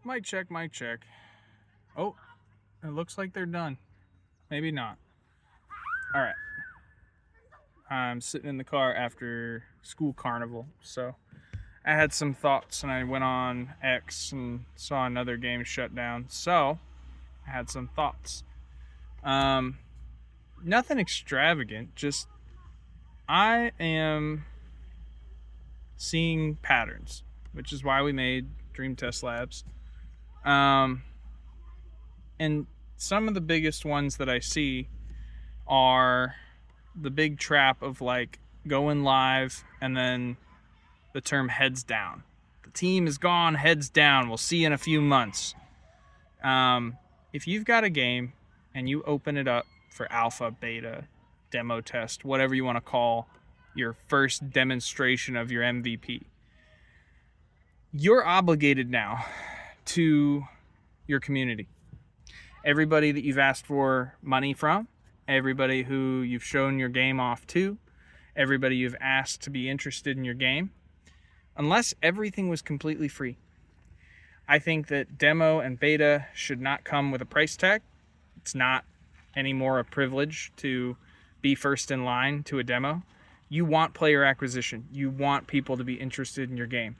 Mic check, mic check. Oh, it looks like they're done. Maybe not. All right. I'm sitting in the car after school carnival, so I had some thoughts and I went on X and saw another game shut down. So I had some thoughts. Um, Nothing extravagant, just I am seeing patterns, which is why we made Dream Test Labs. Um, and some of the biggest ones that I see are the big trap of like going live and then the term heads down. The team is gone, heads down. We'll see you in a few months. If you've got a game and you open it up for alpha, beta, demo test, whatever you want to call your first demonstration of your MVP, you're obligated now to your community. Everybody that you've asked for money from, everybody who you've shown your game off to, everybody you've asked to be interested in your game, unless everything was completely free. I think that demo and beta should not come with a price tag. It's not anymore a privilege to be first in line to a demo. You want player acquisition. You want people to be interested in your game.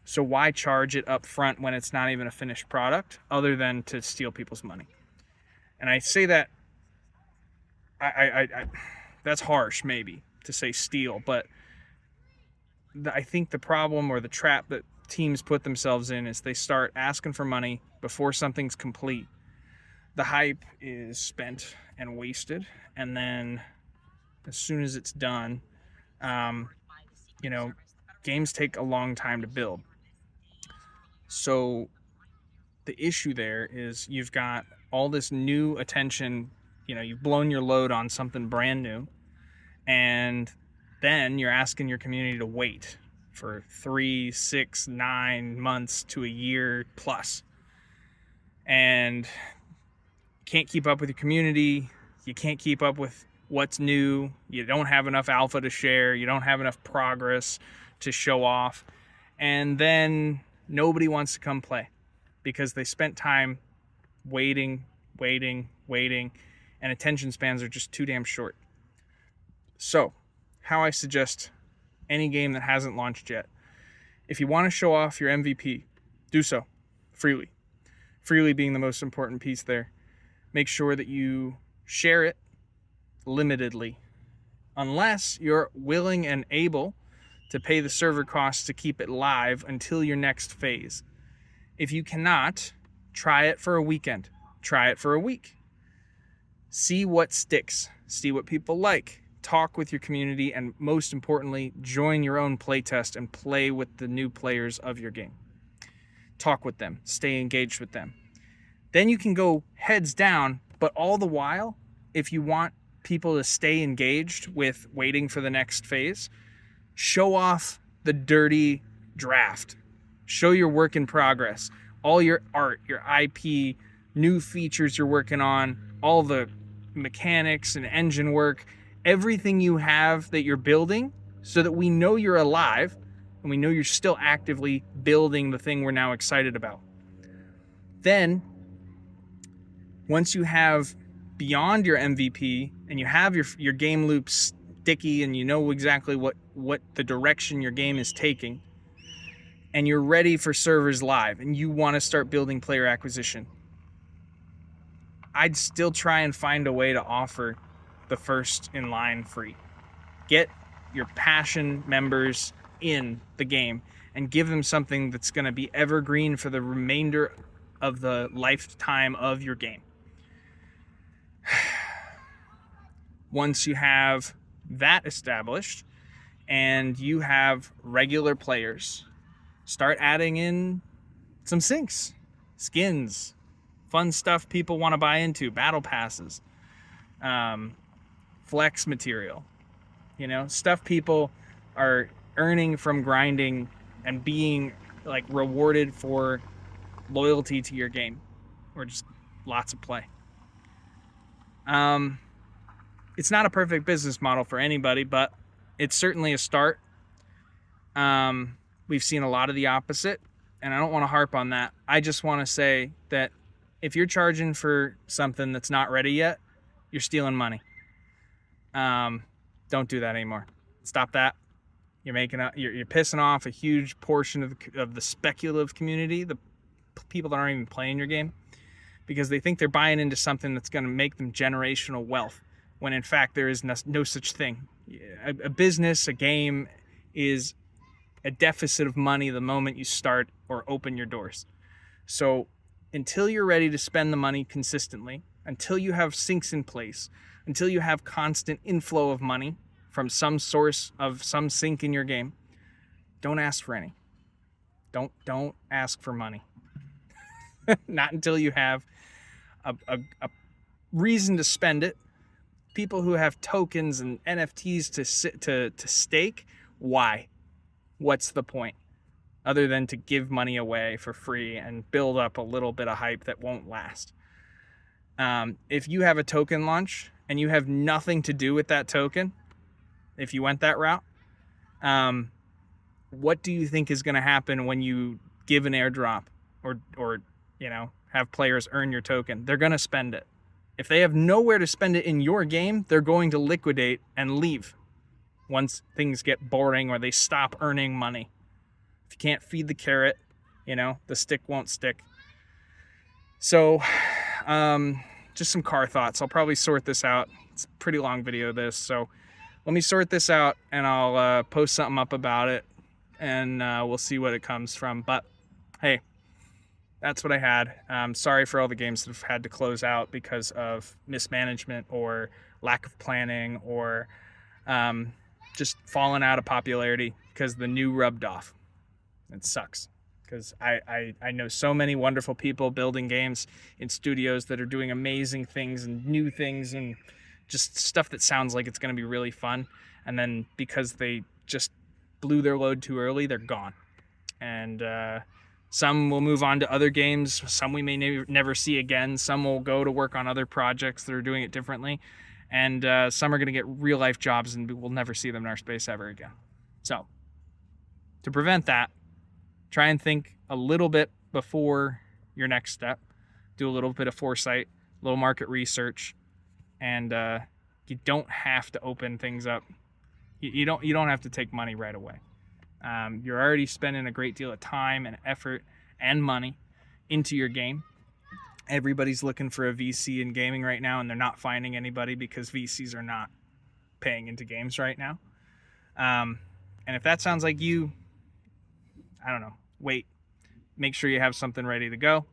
So why charge it up front when it's not even a finished product other than to steal people's money? And I say that, I that's harsh maybe to say steal, but I think the problem or the trap that teams put themselves in is they start asking for money before something's complete. The hype is spent and wasted, and then as soon as it's done, um, games take a long time to build. So the issue there is you've got all this new attention. You've blown your load on something brand new, and then you're asking your community to wait for 3, 6, 9 months to a year plus. And you can't keep up with your community. You can't keep up with what's new. You don't have enough alpha to share. You don't have enough progress to show off. And then nobody wants to come play because they spent time waiting, and attention spans are just too damn short. So, how I suggest any game that hasn't launched yet, if you want to show off your MVP, do so freely. Freely being the most important piece there. Make sure that you share it limitedly, unless you're willing and able to pay the server costs to keep it live until your next phase. If you cannot, try it for a weekend. Try it for a week. See what sticks. See what people like. Talk with your community, and most importantly, join your own playtest and play with the new players of your game. Talk with them. Stay engaged with them. Then you can go heads down, but all the while, if you want people to stay engaged with waiting for the next phase, show off the dirty draft. Show your work in progress. All your art, your IP, new features you're working on, all the mechanics and engine work, everything you have that you're building, so that we know you're alive and we know you're still actively building the thing we're now excited about. Then, once you have beyond your MVP and you have your game loop sticky and you know exactly what the direction your game is taking, and you're ready for servers live and you want to start building player acquisition, I'd still try and find a way to offer the first in line free. Get your passion members in the game and give them something that's going to be evergreen for the remainder of the lifetime of your game. Once you have that established and you have regular players, start adding in some syncs, skins, fun stuff people want to buy into, battle passes, flex material, stuff people are earning from grinding and being like rewarded for loyalty to your game, or just lots of play. It's not a perfect business model for anybody, but it's certainly a start. We've seen a lot of the opposite. and I don't want to harp on that. I just want to say that if you're charging for something that's not ready yet, you're stealing money. Don't do that anymore. Stop that. You're pissing off a huge portion of the speculative community, the people that aren't even playing your game, because they think they're buying into something that's going to make them generational wealth, when in fact there is no such thing. A business, a game, is a deficit of money the moment you start or open your doors. So until you're ready to spend the money consistently, until you have sinks in place, until you have constant inflow of money from some source of some sink in your game, don't ask for any. Don't ask for money. Not until you have a reason to spend it. People who have tokens and NFTs to stake, why? What's the point? Other than to give money away for free and build up a little bit of hype that won't last. If you have a token launch and you have nothing to do with that token, if you went that route, what do you think is going to happen when you give an airdrop or have players earn your token? They're going to spend it. If they have nowhere to spend it in your game, they're going to liquidate and leave once things get boring or they stop earning money. If you can't feed the carrot, the stick won't stick. So, just some car thoughts. I'll probably sort this out. It's a pretty long video, this. So let me sort this out and I'll post something up about it, and we'll see what it comes from. But hey, that's what I had. Sorry for all the games that have had to close out because of mismanagement or lack of planning or just falling out of popularity because the new rubbed off. It sucks because I know so many wonderful people building games in studios that are doing amazing things and new things and just stuff that sounds like it's going to be really fun. And then because they just blew their load too early, they're gone. And some will move on to other games. Some we may never see again. Some will go to work on other projects that are doing it differently. And some are going to get real life jobs and we'll never see them in our space ever again. So to prevent that, try and think a little bit before your next step. Do a little bit of foresight, a little market research, and you don't have to open things up. You don't have to take money right away. You're already spending a great deal of time and effort and money into your game. Everybody's looking for a VC in gaming right now, and they're not finding anybody because VCs are not paying into games right now. And if that sounds like you, I don't know, wait. Make sure you have something ready to go.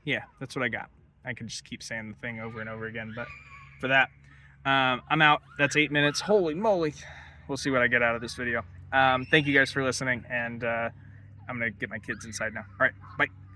Yeah, that's what I got. I could just keep saying the thing over and over again, but for that, I'm out. That's 8 minutes. Holy moly. We'll see what I get out of this video. Thank you guys for listening, and I'm going to get my kids inside now. All right, bye.